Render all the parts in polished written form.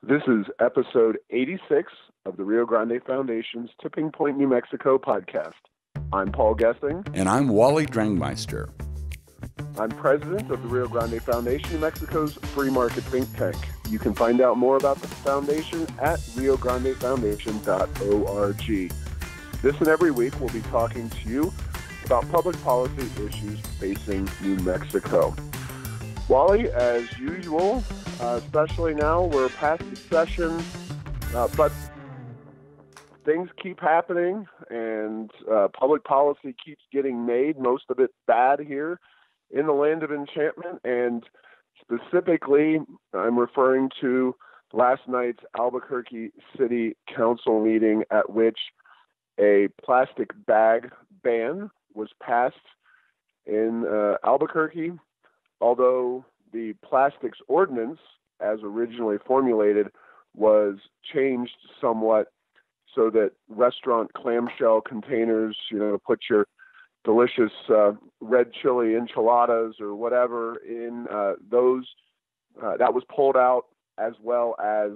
This is episode 86 of the Rio Grande Foundation's Tipping Point, New Mexico podcast. I'm Paul Gessing. And I'm Wally Drangmeister. I'm president of the Rio Grande Foundation, New Mexico's free market think tank. You can find out more about the foundation at riograndefoundation.org. This and every week we'll be talking to you about public policy issues facing New Mexico. Wally, as usual, especially now, we're past the session, but things keep happening and public policy keeps getting made, most of it bad here in the land of enchantment. And specifically, I'm referring to last night's Albuquerque City Council meeting at which a plastic bag ban was passed in Albuquerque. Although the plastics ordinance, as originally formulated, was changed somewhat so that restaurant clamshell containers, put your delicious red chili enchiladas or whatever in those, that was pulled out, as well as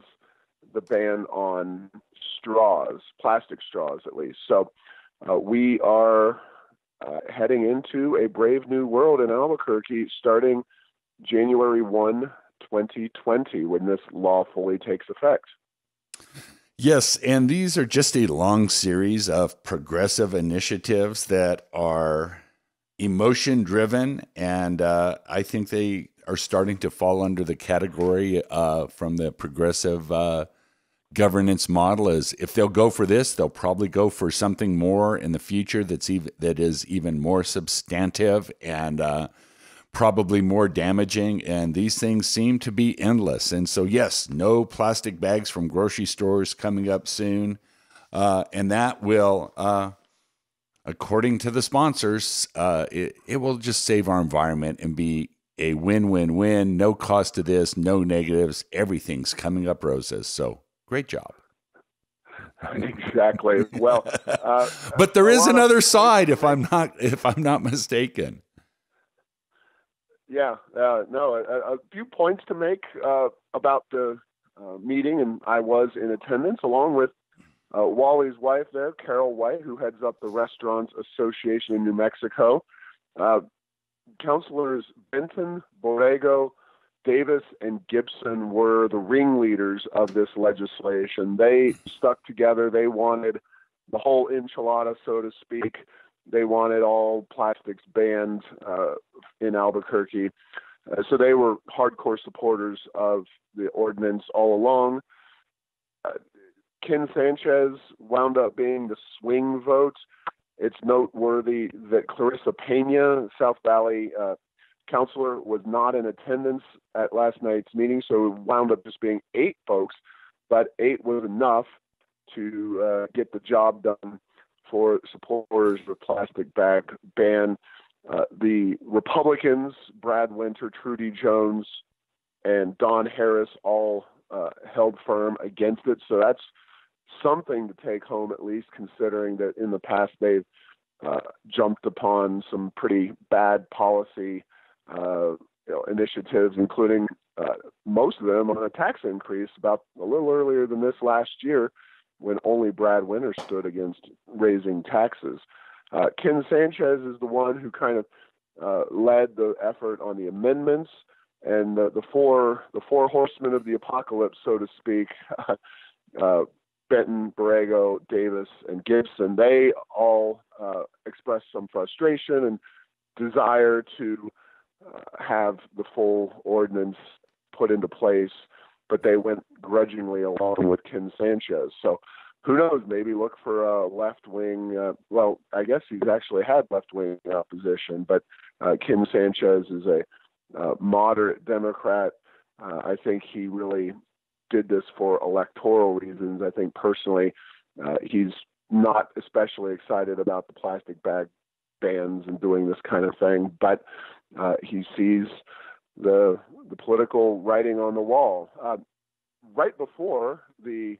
the ban on straws, plastic straws at least. So we are heading into a brave new world in Albuquerque starting January 1, 2020, when this law fully takes effect. Yes, and these are just a long series of progressive initiatives that are emotion-driven, and I think they are starting to fall under the category from the progressive governance model. Is if they'll go for this, they'll probably go for something more in the future that is even more substantive and probably more damaging. And these things seem to be endless. And so, yes, no plastic bags from grocery stores coming up soon, and that will, according to the sponsors, it will just save our environment and be a win-win-win. No cost to this, no negatives. Everything's coming up roses. So. Great job. Exactly. Well, but there is another side, if I'm not mistaken. Yeah. A few points to make about the meeting, and I was in attendance along with Wally's wife there, Carol White, who heads up the Restaurants Association in New Mexico. Councilors Benton, Borrego, Davis, and Gibson were the ringleaders of this legislation. They stuck together. They wanted the whole enchilada, so to speak. They wanted all plastics banned in Albuquerque. So they were hardcore supporters of the ordinance all along. Ken Sanchez wound up being the swing vote. It's noteworthy that Clarissa Pena, South Valley councilor, was not in attendance at last night's meeting, so it wound up just being 8 folks, but 8 was enough to get the job done for supporters of the plastic bag ban. The Republicans, Brad Winter, Trudy Jones, and Don Harris, all held firm against it, so that's something to take home, at least considering that in the past they've jumped upon some pretty bad policy initiatives, including most of them on a tax increase about a little earlier than this last year, when only Brad Winter stood against raising taxes. Ken Sanchez is the one who kind of led the effort on the amendments, and the four horsemen of the apocalypse, so to speak, Benton, Borrego, Davis, and Gibson, they all expressed some frustration and desire to have the full ordinance put into place, but they went grudgingly along with Ken Sanchez. So who knows, maybe look for a left-wing, well, I guess he's actually had left-wing opposition, but Ken Sanchez is a moderate Democrat. I think he really did this for electoral reasons. I think personally he's not especially excited about the plastic bag bans and doing this kind of thing, but he sees the political writing on the wall. Right before the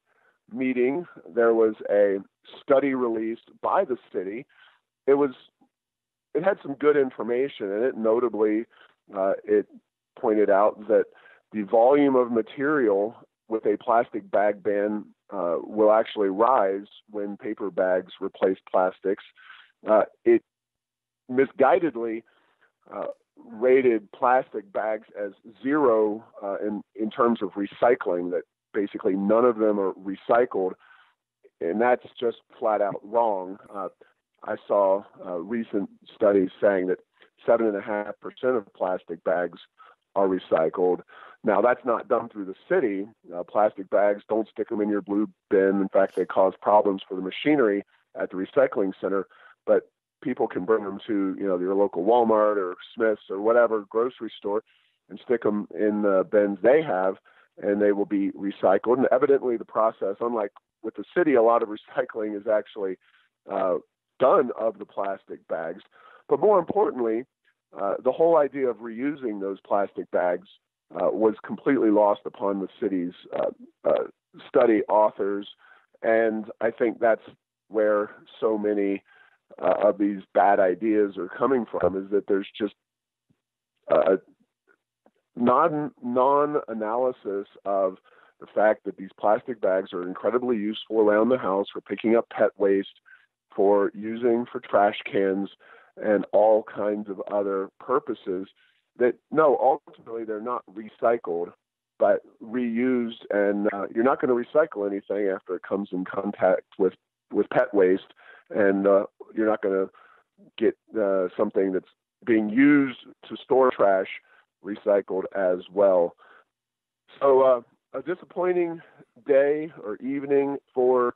meeting, there was a study released by the city. It had some good information in it. Notably, it pointed out that the volume of material with a plastic bag ban will actually rise when paper bags replace plastics. It misguidedly rated plastic bags as zero in terms of recycling, that basically none of them are recycled, and that's just flat out wrong. I saw recent studies saying that 7.5% of plastic bags are recycled. Now, that's not done through the city. Plastic bags, don't stick them in your blue bin. In fact, they cause problems for the machinery at the recycling center. But people can bring them to, your local Walmart or Smith's or whatever grocery store and stick them in the bins they have, and they will be recycled. And evidently, the process, unlike with the city, a lot of recycling is actually done of the plastic bags. But more importantly, the whole idea of reusing those plastic bags was completely lost upon the city's study authors. And I think that's where so many of these bad ideas are coming from, is that there's just non-analysis of the fact that these plastic bags are incredibly useful around the house for picking up pet waste, for using for trash cans, and all kinds of other purposes that, no, ultimately they're not recycled, but reused. And you're not going to recycle anything after it comes in contact with pet waste. And you're not going to get something that's being used to store trash recycled as well. So a disappointing day or evening for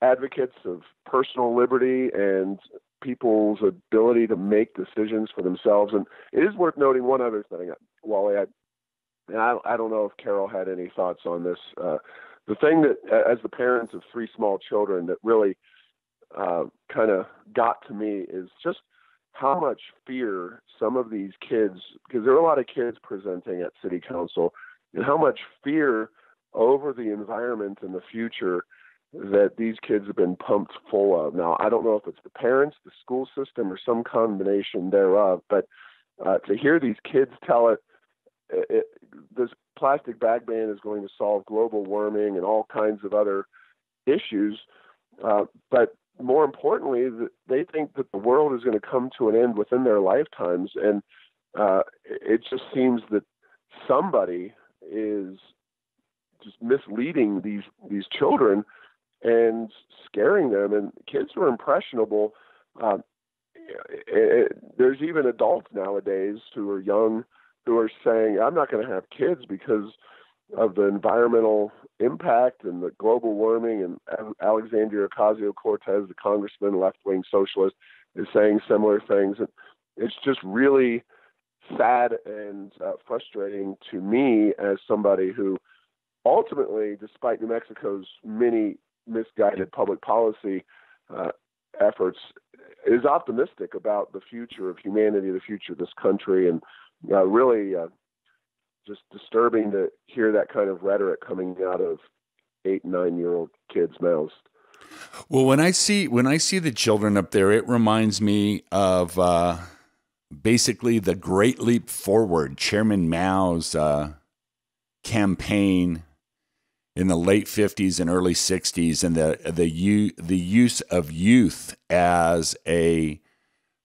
advocates of personal liberty and people's ability to make decisions for themselves. And it is worth noting one other thing, Wally. I don't know if Carol had any thoughts on this. The thing that, as the parents of 3 small children, that really kind of got to me is just how much fear some of these kids, because there are a lot of kids presenting at City Council, and how much fear over the environment and the future that these kids have been pumped full of. Now, I don't know if it's the parents, the school system, or some combination thereof, but to hear these kids tell this plastic bag ban is going to solve global warming and all kinds of other issues, but more importantly, they think that the world is going to come to an end within their lifetimes, and it just seems that somebody is just misleading these children and scaring them. And kids are impressionable. There's even adults nowadays who are young who are saying, I'm not going to have kids because of the environmental impact and the global warming. And Alexandria Ocasio-Cortez, the congressman, left-wing socialist, is saying similar things. And it's just really sad and frustrating to me as somebody who ultimately, despite New Mexico's many misguided public policy efforts, is optimistic about the future of humanity, the future of this country, and really just disturbing to hear that kind of rhetoric coming out of 8 and 9-year-old kids' mouths. Well, when I see the children up there, it reminds me of basically the Great Leap Forward, Chairman Mao's campaign in the late 50s and early 60s, and the use of youth as a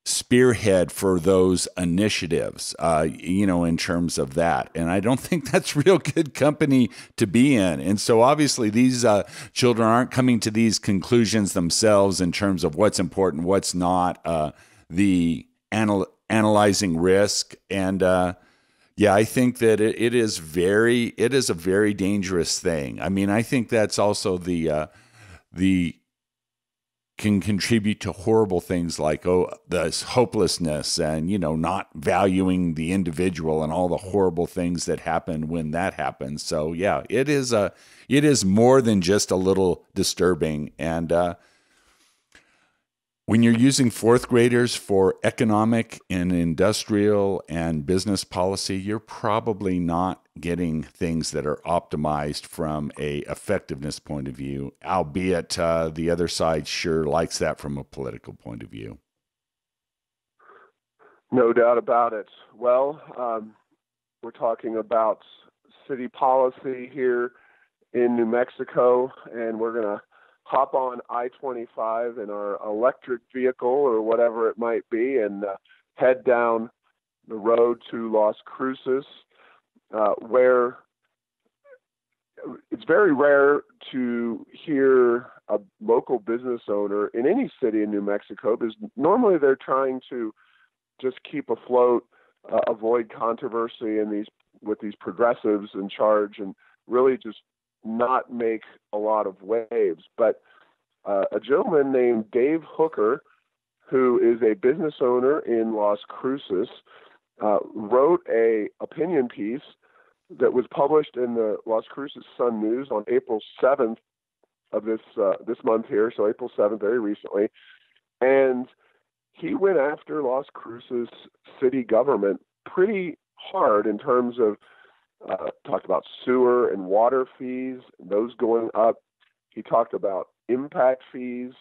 spearhead for those initiatives, in terms of that. And I don't think that's real good company to be in. And so obviously these children aren't coming to these conclusions themselves in terms of what's important, what's not, the analyzing risk. And I think that it is a very dangerous thing. I mean, I think that's also the can contribute to horrible things like this hopelessness and not valuing the individual and all the horrible things that happen when that happens. So yeah, it is more than just a little disturbing. And when you're using 4th graders for economic and industrial and business policy, you're probably not getting things that are optimized from a effectiveness point of view, albeit the other side sure likes that from a political point of view. No doubt about it. Well, we're talking about city policy here in New Mexico, and we're going to hop on I-25 in our electric vehicle or whatever it might be and head down the road to Las Cruces, where it's very rare to hear a local business owner in any city in New Mexico, because normally they're trying to just keep afloat, avoid controversy with these progressives in charge, and really just not make a lot of waves. But a gentleman named Dave Hooker, who is a business owner in Las Cruces, wrote a opinion piece that was published in the Las Cruces Sun News on April 7th of this month here, so April 7th, very recently. And he went after Las Cruces city government pretty hard in terms of talked about sewer and water fees, those going up. He talked about impact fees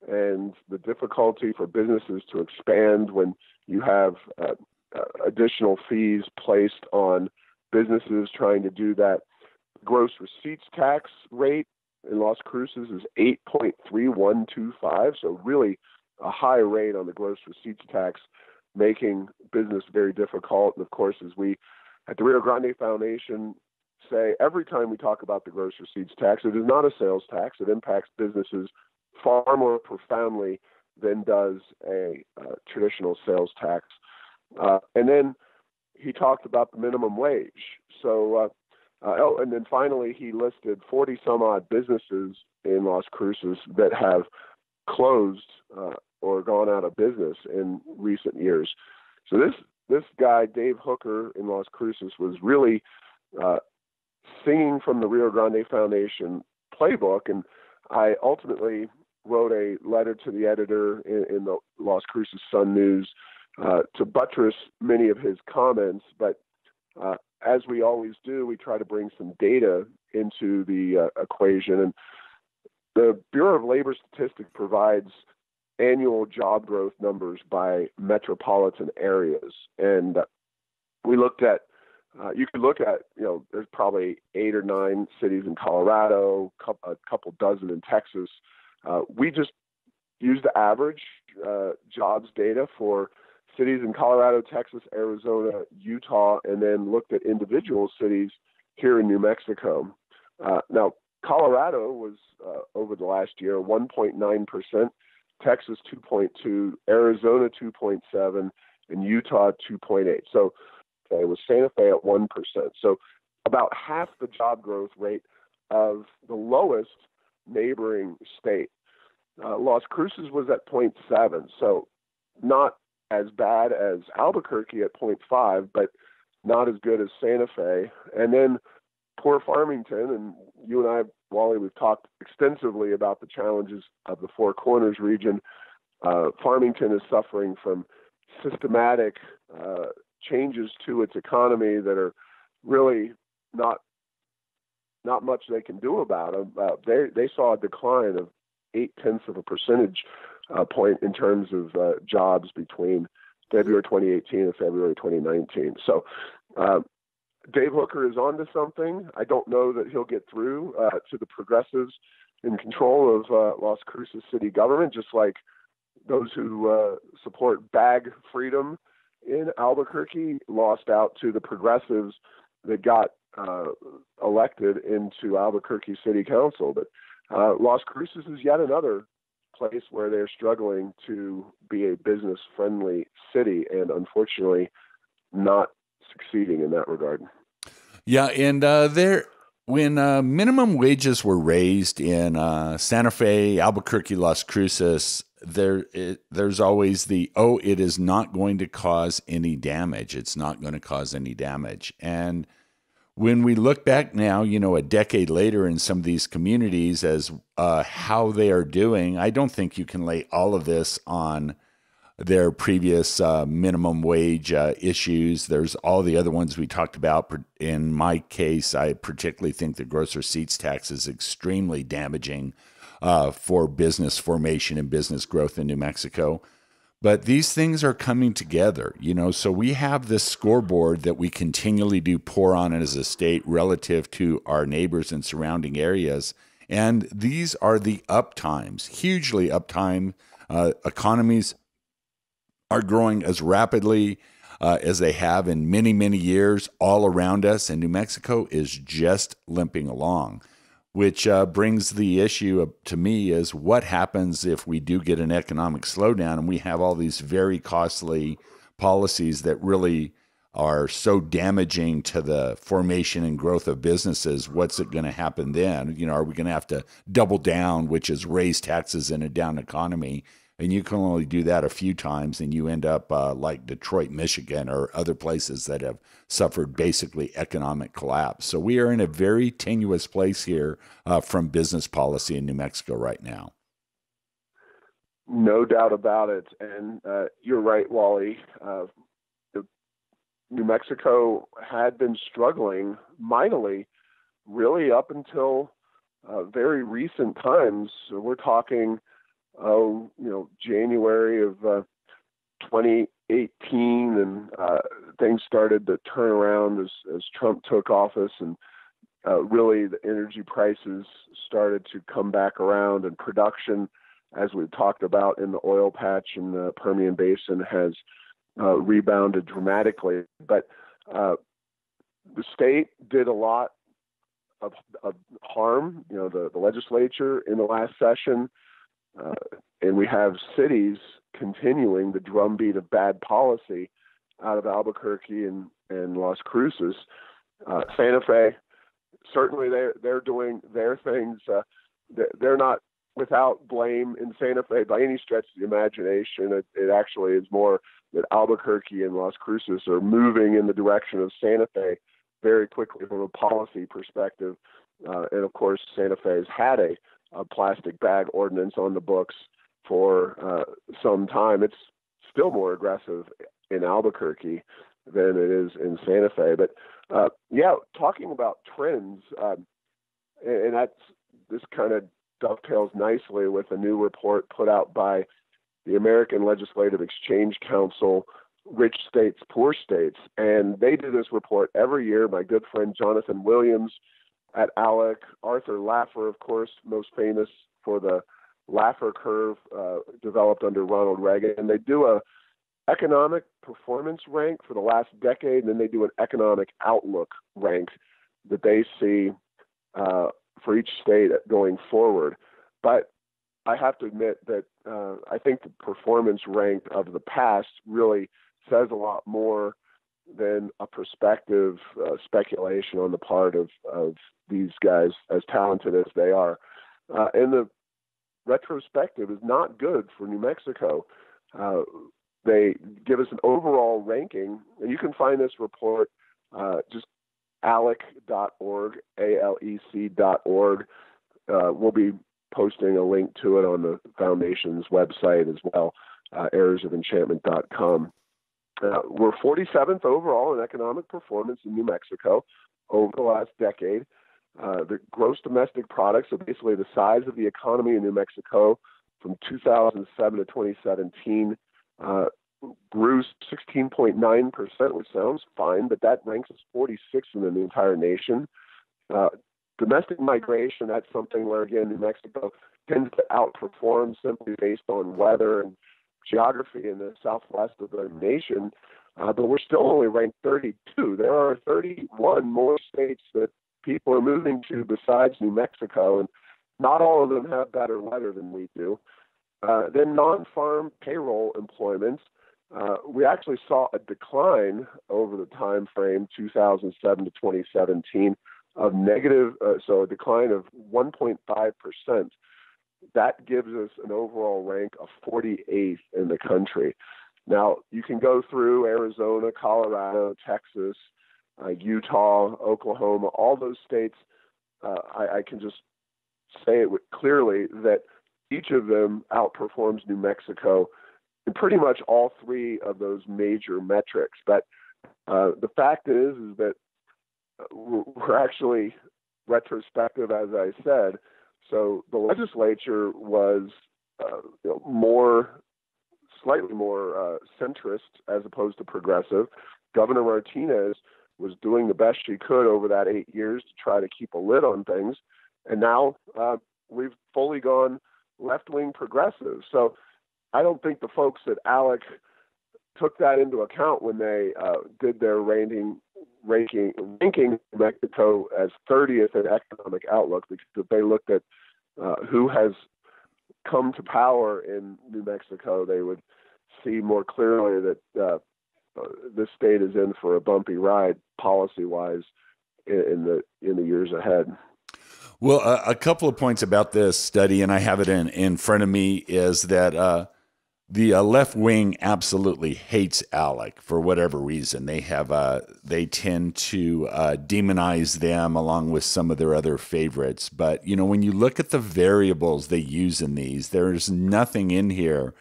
and the difficulty for businesses to expand when you have additional fees placed on businesses trying to do that. Gross receipts tax rate in Las Cruces is 8.3125, so really a high rate on the gross receipts tax, making business very difficult. And of course, as we at the Rio Grande Foundation say every time we talk about the gross receipts tax, it is not a sales tax. It impacts businesses far more profoundly than does a traditional sales tax. And then he talked about the minimum wage. So, and then finally he listed 40 some odd businesses in Las Cruces that have closed or gone out of business in recent years. So this guy, Dave Hooker in Las Cruces, was really singing from the Rio Grande Foundation playbook. And I ultimately wrote a letter to the editor in the Las Cruces Sun News to buttress many of his comments. But as we always do, we try to bring some data into the equation. And the Bureau of Labor Statistics provides annual job growth numbers by metropolitan areas. And we looked at, you could look at, there's probably 8 or 9 cities in Colorado, a couple dozen in Texas. We just used the average jobs data for cities in Colorado, Texas, Arizona, Utah, and then looked at individual cities here in New Mexico. Now, Colorado was, over the last year, 1.9%, Texas 2.2%, Arizona 2.7%, and Utah 2.8%. So it was Santa Fe at 1%. So about half the job growth rate of the lowest neighboring state. Las Cruces was at 0.7%, so not as bad as Albuquerque at 0.5%, but not as good as Santa Fe. And then poor Farmington, and you and I, Wally, we've talked extensively about the challenges of the Four Corners region. Farmington is suffering from systematic changes to its economy that are really not much they can do about them. They saw a decline of 0.8 of a percentage point in terms of jobs between February 2018 and February 2019. So Dave Hooker is onto something. I don't know that he'll get through to the progressives in control of Las Cruces city government, just like those who support bag freedom in Albuquerque lost out to the progressives that got elected into Albuquerque City Council. But Las Cruces is yet another place where they're struggling to be a business-friendly city, and unfortunately not succeeding in that regard. Yeah, and when minimum wages were raised in Santa Fe, Albuquerque, Las Cruces, there's always it is not going to cause any damage. It's not going to cause any damage. And when we look back now, a decade later in some of these communities as how they are doing, I don't think you can lay all of this on their previous minimum wage issues. There's all the other ones we talked about. In my case, I particularly think the gross receipts tax is extremely damaging for business formation and business growth in New Mexico. But these things are coming together, so we have this scoreboard that we continually do pour on as a state relative to our neighbors and surrounding areas. And these are the up times, hugely uptime. Economies are growing as rapidly as they have in many, many years all around us. And New Mexico is just limping along, which brings the issue up to me is what happens if we do get an economic slowdown and we have all these very costly policies that really are so damaging to the formation and growth of businesses. What's it going to happen then? Are we going to have to double down, which is raise taxes in a down economy? And you can only do that a few times, and you end up like Detroit, Michigan, or other places that have suffered basically economic collapse. So we are in a very tenuous place here from business policy in New Mexico right now. No doubt about it. And you're right, Wally. New Mexico had been struggling mightily, really up until very recent times. So we're talking January of 2018, and things started to turn around as Trump took office, and really the energy prices started to come back around, and production, as we've talked about in the oil patch in the Permian Basin, has rebounded dramatically. But the state did a lot of harm, the legislature in the last session. And we have cities continuing the drumbeat of bad policy out of Albuquerque and Las Cruces. Santa Fe, certainly they're doing their things. They're not without blame in Santa Fe by any stretch of the imagination. It actually is more that Albuquerque and Las Cruces are moving in the direction of Santa Fe very quickly from a policy perspective. And of course, Santa Fe has had a plastic bag ordinance on the books for some time. It's still more aggressive in Albuquerque than it is in Santa Fe. But talking about trends, and this kind of dovetails nicely with a new report put out by the American Legislative Exchange Council, Rich States, Poor States. And they do this report every year. My good friend Jonathan Williams at ALEC, Arthur Laffer, of course, most famous for the Laffer curve developed under Ronald Reagan. And they do a economic performance rank for the last decade, and then they do an economic outlook rank that they see for each state going forward. But I have to admit that I think the performance rank of the past really says a lot more than a prospective speculation on the part of these guys, as talented as they are. And the retrospective is not good for New Mexico. They give us an overall ranking, and you can find this report just alec.org, ALEC.org. We'll be posting a link to it on the foundation's website as well, arrowsoфenchantment.com. We're 47th overall in economic performance in New Mexico over the last decade. The gross domestic product, so basically the size of the economy in New Mexico from 2007 to 2017, grew 16.9%, which sounds fine, but that ranks us 46th in the entire nation. Domestic migration, that's something where, again, New Mexico tends to outperform simply based on weather and geography in the southwest of the nation, but we're still only ranked 32. There are 31 more states that people are moving to besides New Mexico, and not all of them have better weather than we do. Then non-farm payroll employments, we actually saw a decline over the time frame 2007 to 2017 of negative, so a decline of 1.5%. That gives us an overall rank of 48th in the country. Now, you can go through Arizona, Colorado, Texas, Utah, Oklahoma, all those states. I can just say it clearly that each of them outperforms New Mexico in pretty much all three of those major metrics. But the fact is that we're actually retrospective, as I said. So the legislature was more slightly more centrist as opposed to progressive. Governor Martinez was doing the best she could over that 8 years to try to keep a lid on things. And now we've fully gone left-wing progressive. So I don't think the folks at ALEC took that into account when they did their ranking Mexico as 30th in economic outlook, because they looked at who has come to power in New Mexico. They would see more clearly that this state is in for a bumpy ride policy-wise in the years ahead. Well, a couple of points about this study, and I have it in front of me, is that the left wing absolutely hates ALEC for whatever reason. They tend to demonize them along with some of their other favorites. But when you look at the variables they use in these, there's nothing in here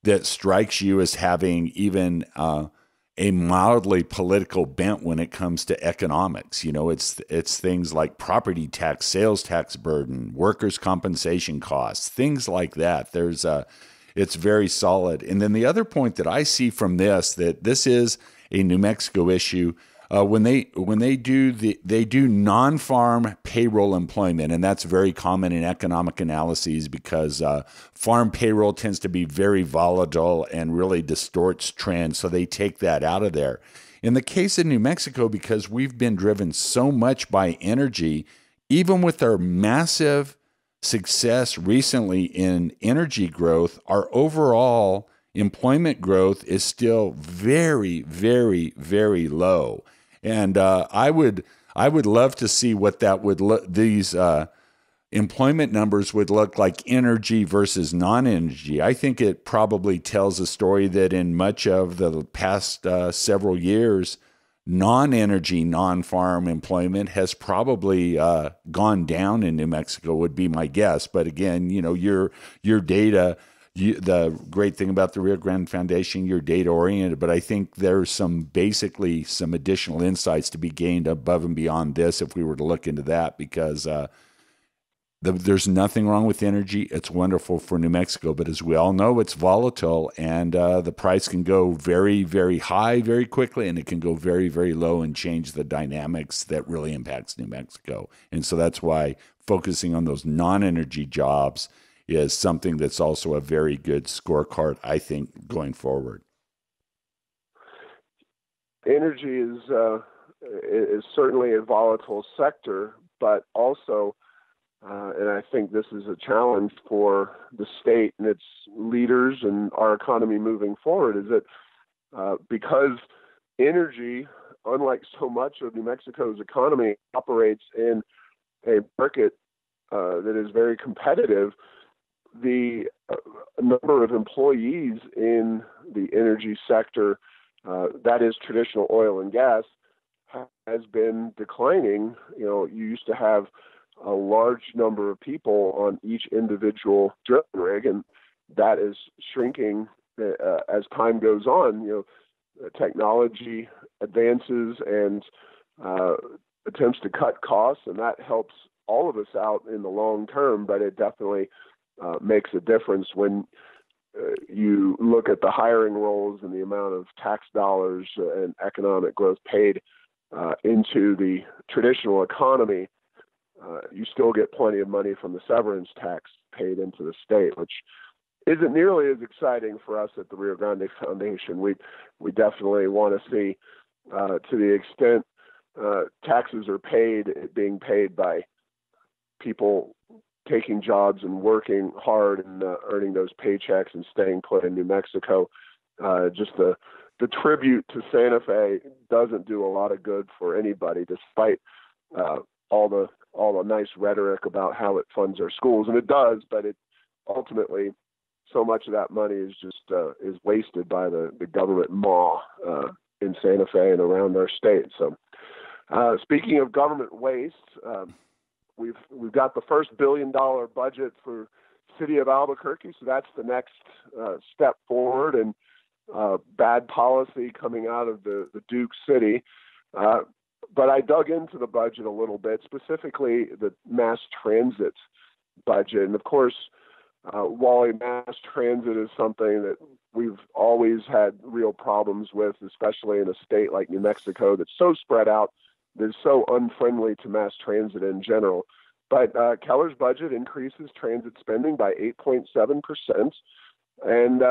that strikes you as having even a mildly political bent when it comes to economics. It's things like property tax, sales tax burden, workers' compensation costs, things like that. It's very solid. And then the other point that I see from this is a New Mexico issue. When they do non-farm payroll employment, and that's very common in economic analyses because farm payroll tends to be very volatile and really distorts trends, so they take that out of there. In the case of New Mexico, because we've been driven so much by energy, even with our massive success recently in energy growth, our overall employment growth is still very, very, very low. And I would love to see what that would these employment numbers would look like, energy versus non-energy. I think it probably tells a story that in much of the past several years, non-energy, non-farm employment has probably gone down in New Mexico, would be my guess. But again, your data. The great thing about the Rio Grande Foundation, you're data oriented, but I think there's some additional insights to be gained above and beyond this if we were to look into that, because there's nothing wrong with energy. It's wonderful for New Mexico, but as we all know, it's volatile, and the price can go very, very high very quickly, and it can go very, very low and change the dynamics that really impacts New Mexico. And so that's why focusing on those non-energy jobs is something that's also a very good scorecard, I think, going forward. Energy is certainly a volatile sector, but also, and I think this is a challenge for the state and its leaders and our economy moving forward, is that because energy, unlike so much of New Mexico's economy, operates in a market that is very competitive, the number of employees in the energy sector, that is traditional oil and gas, has been declining. You used to have a large number of people on each individual drilling rig, and that is shrinking as time goes on. Technology advances and attempts to cut costs, and that helps all of us out in the long term, but it definitely makes a difference when you look at the hiring roles and the amount of tax dollars and economic growth paid into the traditional economy. You still get plenty of money from the severance tax paid into the state, which isn't nearly as exciting for us at the Rio Grande Foundation. We definitely want to see, to the extent taxes are being paid by people taking jobs and working hard and earning those paychecks and staying put in New Mexico. Just the tribute to Santa Fe doesn't do a lot of good for anybody, despite all the nice rhetoric about how it funds our schools, and it does. But it ultimately, so much of that money is just is wasted by the government maw in Santa Fe and around our state. So, speaking of government waste. We've got the first $1 billion budget for city of Albuquerque, so that's the next step forward, and bad policy coming out of the Duke City. But I dug into the budget a little bit, specifically the mass transit budget, and of course, Wally, mass transit is something that we've always had real problems with, especially in a state like New Mexico that's so spread out, that's so unfriendly to mass transit in general. But Keller's budget increases transit spending by 8.7%. And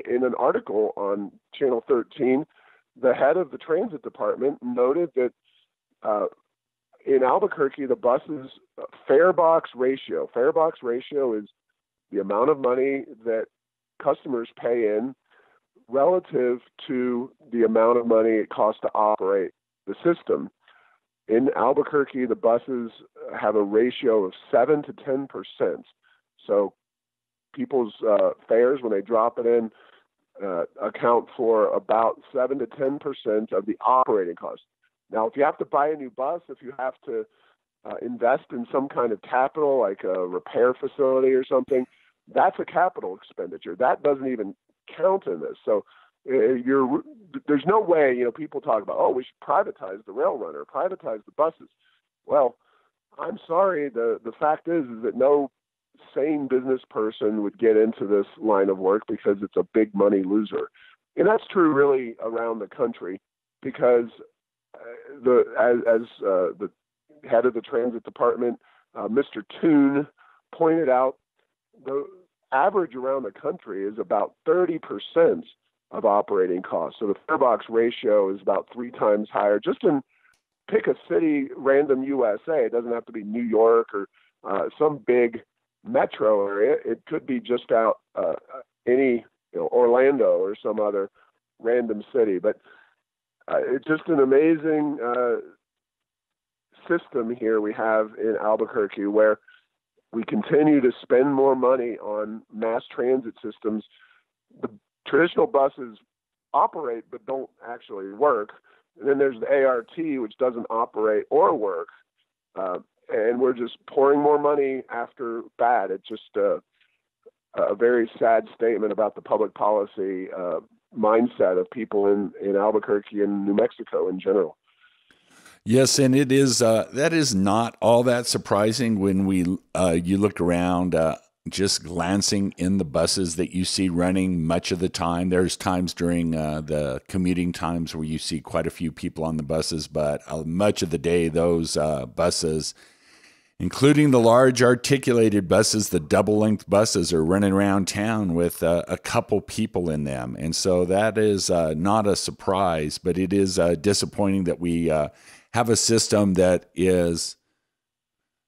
in an article on Channel 13, the head of the transit department noted that in Albuquerque, the bus's fare box ratio is the amount of money that customers pay in relative to the amount of money it costs to operate the system. In Albuquerque, the buses have a ratio of 7 to 10%. So people's fares, when they drop it in, account for about 7 to 10% of the operating cost. Now, if you have to buy a new bus, if you have to invest in some kind of capital, like a repair facility or something, that's a capital expenditure. That doesn't even count in this. So there's no way, people talk about, oh, we should privatize the rail runner, privatize the buses. Well, I'm sorry. The fact is that no sane business person would get into this line of work because it's a big money loser. And that's true really around the country, because as the head of the transit department, Mr. Toon, pointed out, the average around the country is about 30% of operating costs. So the fare box ratio is about 3 times higher. Just pick a city, random USA. It doesn't have to be New York or some big metro area. It could be just out any Orlando or some other random city. But it's just an amazing system here we have in Albuquerque, where we continue to spend more money on mass transit systems. The traditional buses operate but don't actually work. And then there's the ART, which doesn't operate or work. And we're just pouring more money after bad. It's just a very sad statement about the public policy mindset of people in Albuquerque and New Mexico in general. Yes, and it is that is not all that surprising when you look around, just glancing in the buses that you see running much of the time. There's times during the commuting times where you see quite a few people on the buses, but much of the day those buses, including the large articulated buses, the double-length buses, are running around town with a couple people in them. And so that is not a surprise, but it is disappointing that we have a system that is,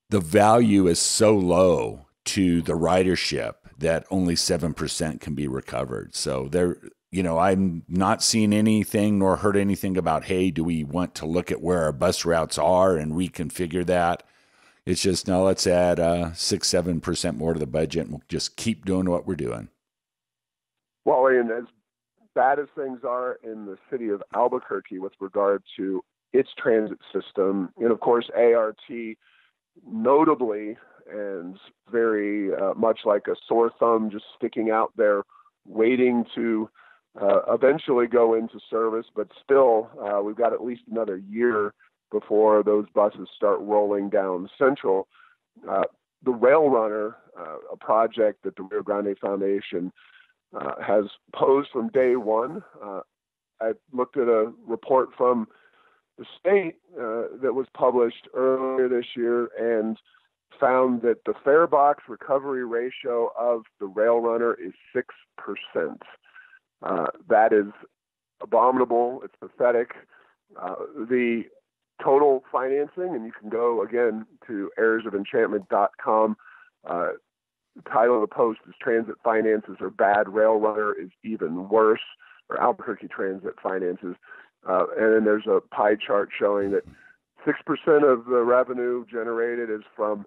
the value is so low to the ridership that only 7% can be recovered. So I'm not seeing anything nor heard anything about, hey, do we want to look at where our bus routes are and reconfigure that? It's just, no, let's add 6-7% more to the budget, and we'll just keep doing what we're doing. Well, and as bad as things are in the city of Albuquerque with regard to its transit system, and of course ART, notably, and very much like a sore thumb just sticking out there, waiting to eventually go into service, but still we've got at least another year before those buses start rolling down Central. The Rail Runner, a project that the Rio Grande Foundation has posed from day one. I looked at a report from the state that was published earlier this year and found that the fare box recovery ratio of the Rail Runner is 6%. That is abominable. It's pathetic. The total financing, and you can go again to heirsoфenchantment.com. The title of the post is "Transit Finances Are Bad, Rail Runner is Even Worse," or Albuquerque Transit Finances. And then there's a pie chart showing that 6% of the revenue generated is from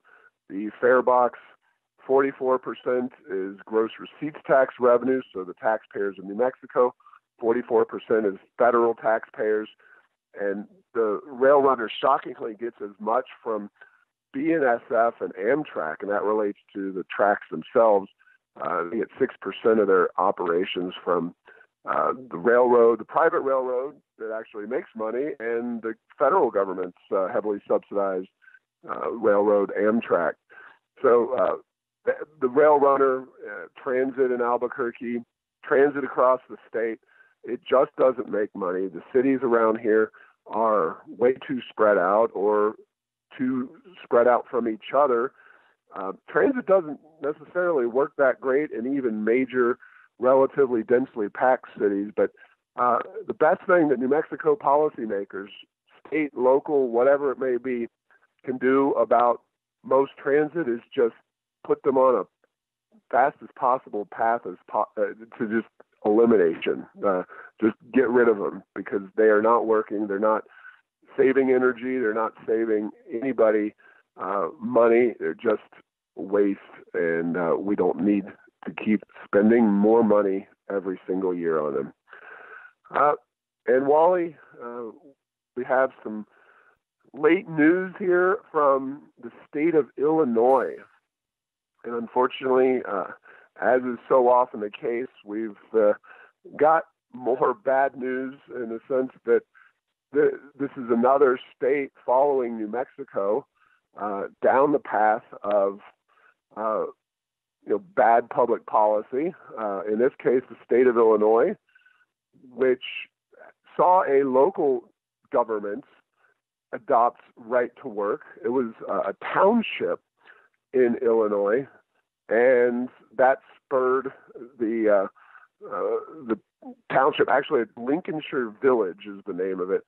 the fare box, 44% is gross receipts tax revenue, so the taxpayers in New Mexico, 44% is federal taxpayers, and the Rail Runner shockingly gets as much from BNSF and Amtrak, and that relates to the tracks themselves. They get 6% of their operations from the railroad, the private railroad that actually makes money, and the federal government's heavily subsidized railroad, Amtrak. So the rail runner, transit in Albuquerque, transit across the state, it just doesn't make money. The cities around here are way too spread out or too spread out from each other. Transit doesn't necessarily work that great in even major, relatively densely packed cities, but the best thing that New Mexico policymakers, state, local, whatever it may be, can do about most transit is just put them on a fastest possible path to just elimination. Just get rid of them because they are not working. They're not saving energy. They're not saving anybody money. They're just waste, and we don't need to keep spending more money every single year on them. And Wally, we have some late news here from the state of Illinois. And unfortunately, as is so often the case, we've got more bad news in the sense that this is another state following New Mexico down the path of bad public policy. In this case, the state of Illinois, which saw a local government adopt right to work. It was a township in Illinois, and that spurred the township. Actually, Lincolnshire Village is the name of it.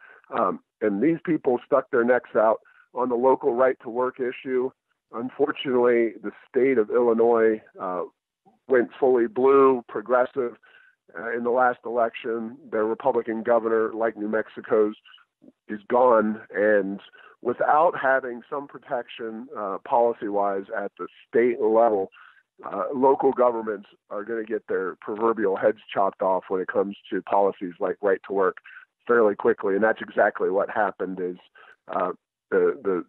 And these people stuck their necks out on the local right to work issue. Unfortunately, the state of Illinois went fully blue, progressive in the last election. Their Republican governor, like New Mexico's, is gone, and without having some protection policy-wise at the state level, local governments are going to get their proverbial heads chopped off when it comes to policies like right to work fairly quickly, and that's exactly what happened. Is the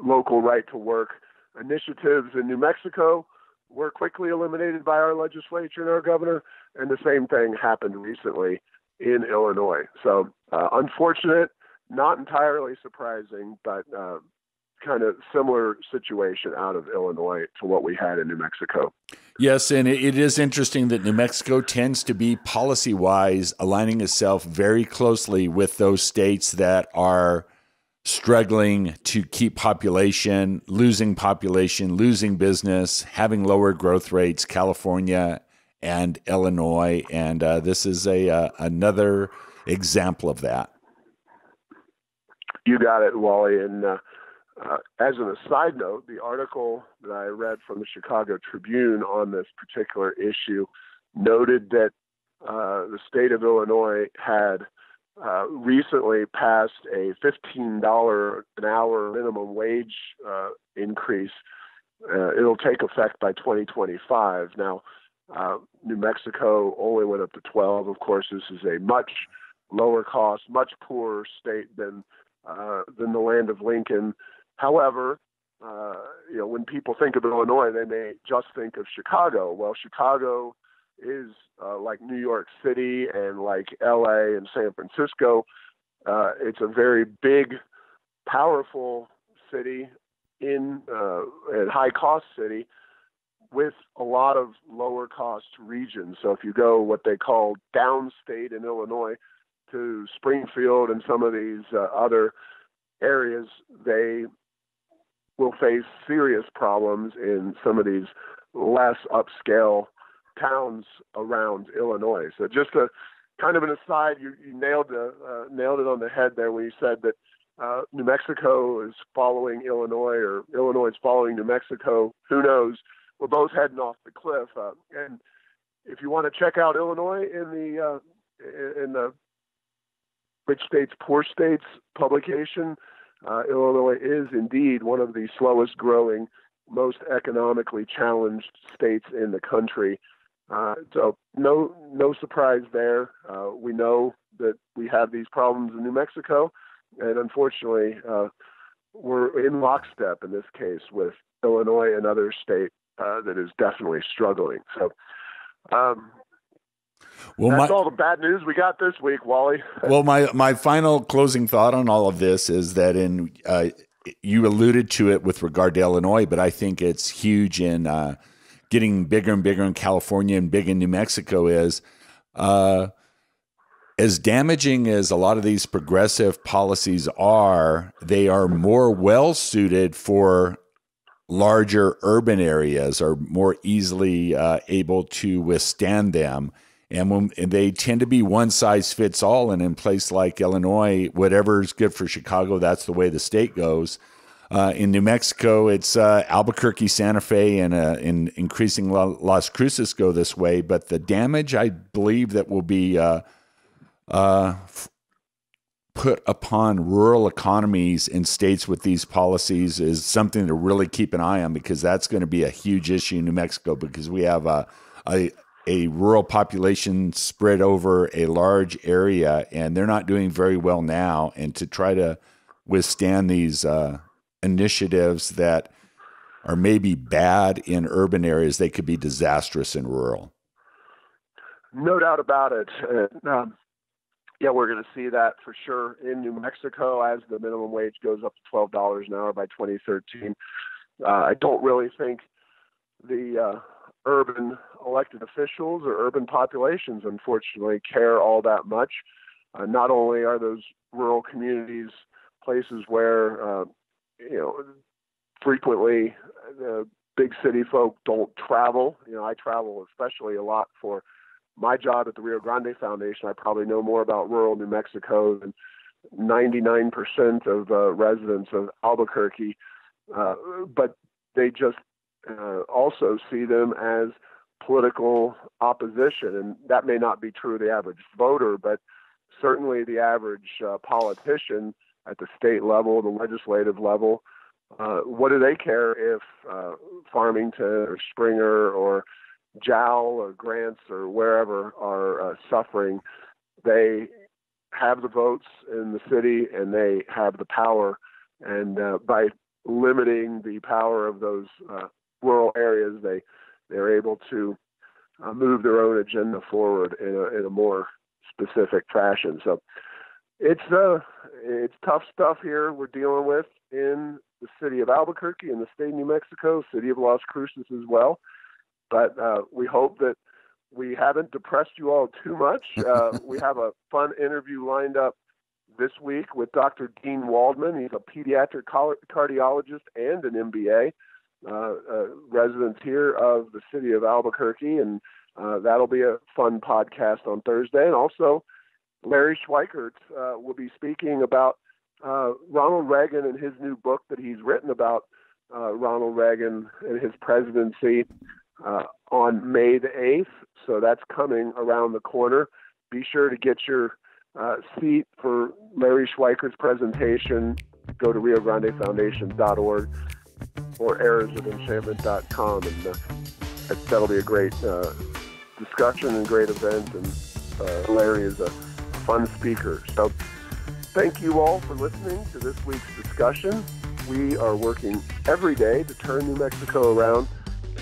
local right to work initiatives in New Mexico were quickly eliminated by our legislature and our governor, and the same thing happened recently in Illinois. So unfortunate, not entirely surprising, but kind of similar situation out of Illinois to what we had in New Mexico. Yes, and it is interesting that New Mexico tends to be policy-wise aligning itself very closely with those states that are struggling to keep population, losing business, having lower growth rates, California and Illinois, and this is another example of that. You got it, Wally. And as an aside note, the article that I read from the Chicago Tribune on this particular issue noted that the state of Illinois had recently passed a $15 an hour minimum wage increase. It'll take effect by 2025. Now, New Mexico only went up to 12. Of course, this is a much lower cost, much poorer state than the land of Lincoln. However, when people think of Illinois, they may just think of Chicago. Well, Chicago is like New York City and like LA and San Francisco. It's a very big, powerful city and high cost city with a lot of lower cost regions. So if you go what they call downstate in Illinois to Springfield and some of these other areas, they will face serious problems in some of these less upscale towns around Illinois. So just a kind of an aside, you nailed it on the head there when you said that New Mexico is following Illinois or Illinois is following New Mexico. Who knows? We're both heading off the cliff. And if you want to check out Illinois in the Rich States, Poor States publication, Illinois is indeed one of the slowest growing, most economically challenged states in the country. So no surprise there. We know that we have these problems in New Mexico, and unfortunately, we're in lockstep in this case with Illinois, another state that is definitely struggling. So that's all the bad news we got this week, Wally. Well, my final closing thought on all of this is that in you alluded to it with regard to Illinois, but I think it's huge in getting bigger and bigger in California and big in New Mexico is as damaging as a lot of these progressive policies are, they are more well suited for larger urban areas, are more easily able to withstand them. And they tend to be one size fits all. And in a place like Illinois, whatever's good for Chicago, that's the way the state goes. In New Mexico, it's Albuquerque, Santa Fe, and increasing Las Cruces go this way. But the damage, I believe, that will be put upon rural economies in states with these policies is something to really keep an eye on, because that's going to be a huge issue in New Mexico, because we have a rural population spread over a large area, and they're not doing very well now. And to try to withstand these initiatives that are maybe bad in urban areas, they could be disastrous in rural. No doubt about it. Yeah, we're going to see that for sure in New Mexico as the minimum wage goes up to $12 an hour by 2013. I don't really think the urban elected officials or urban populations, unfortunately, care all that much. Not only are those rural communities places where, frequently the big city folk don't travel. I travel especially a lot for my job at the Rio Grande Foundation. I probably know more about rural New Mexico than 99% of residents of Albuquerque, but they just also see them as political opposition. And that may not be true of the average voter, but certainly the average politician at the state level, the legislative level. What do they care if Farmington or Springer or Jowl or Grants or wherever are suffering? They have the votes in the city and they have the power. And by limiting the power of those rural areas, they're able to move their own agenda forward in a more specific fashion. So it's tough stuff here we're dealing with in the city of Albuquerque and the state of New Mexico, city of Las Cruces as well. But we hope that we haven't depressed you all too much. We have a fun interview lined up this week with Dr. Dean Waldman. He's a pediatric cardiologist and an MBA, resident here of the city of Albuquerque. And that'll be a fun podcast on Thursday. And also, Larry Schweikert will be speaking about Ronald Reagan and his new book that he's written about Ronald Reagan and his presidency on May the 8th. So that's coming around the corner. Be sure to get your seat for Larry Schweikert's presentation. Go to riograndefoundation.org or arrowsoфenchantment.com, and that'll be a great discussion and great event. And Larry is a fun speaker. So thank you all for listening to this week's discussion. We are working every day to turn New Mexico around.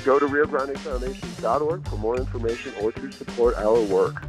Go to riograndefoundation.org for more information or to support our work.